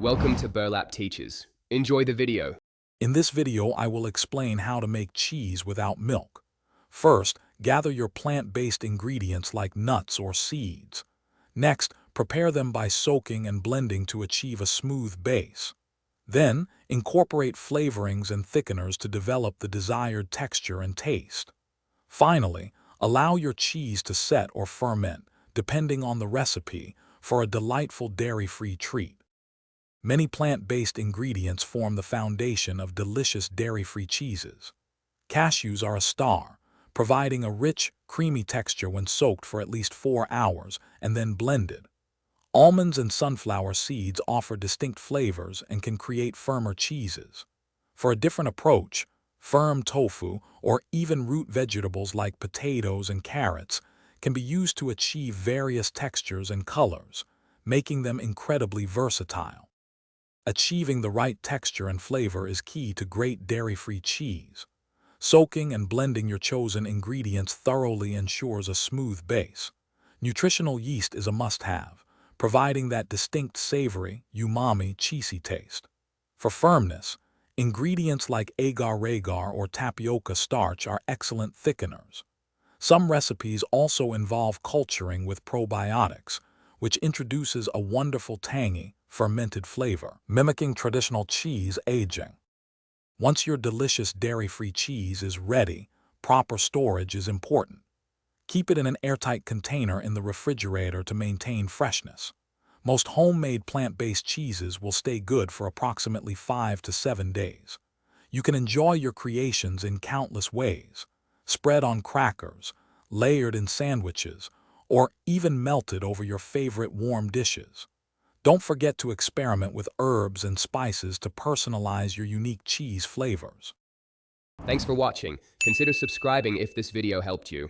Welcome to Burlap Teachers. Enjoy the video. In this video, I will explain how to make cheese without milk. First, gather your plant-based ingredients like nuts or seeds. Next, prepare them by soaking and blending to achieve a smooth base. Then, incorporate flavorings and thickeners to develop the desired texture and taste. Finally, allow your cheese to set or ferment, depending on the recipe, for a delightful dairy-free treat. Many plant-based ingredients form the foundation of delicious dairy-free cheeses. Cashews are a star, providing a rich, creamy texture when soaked for at least 4 hours and then blended. Almonds and sunflower seeds offer distinct flavors and can create firmer cheeses. For a different approach, firm tofu or even root vegetables like potatoes and carrots can be used to achieve various textures and colors, making them incredibly versatile. Achieving the right texture and flavor is key to great dairy-free cheese. Soaking and blending your chosen ingredients thoroughly ensures a smooth base. Nutritional yeast is a must-have, providing that distinct savory, umami, cheesy taste. For firmness, ingredients like agar-agar or tapioca starch are excellent thickeners. Some recipes also involve culturing with probiotics, which introduces a wonderful tangy, fermented flavor, mimicking traditional cheese aging. Once your delicious dairy-free cheese is ready, proper storage is important. Keep it in an airtight container in the refrigerator to maintain freshness. Most homemade plant-based cheeses will stay good for approximately 5 to 7 days. You can enjoy your creations in countless ways: spread on crackers, layered in sandwiches, or even melted over your favorite warm dishes. Don't forget to experiment with herbs and spices to personalize your unique cheese flavors. Thanks for watching. Consider subscribing if this video helped you.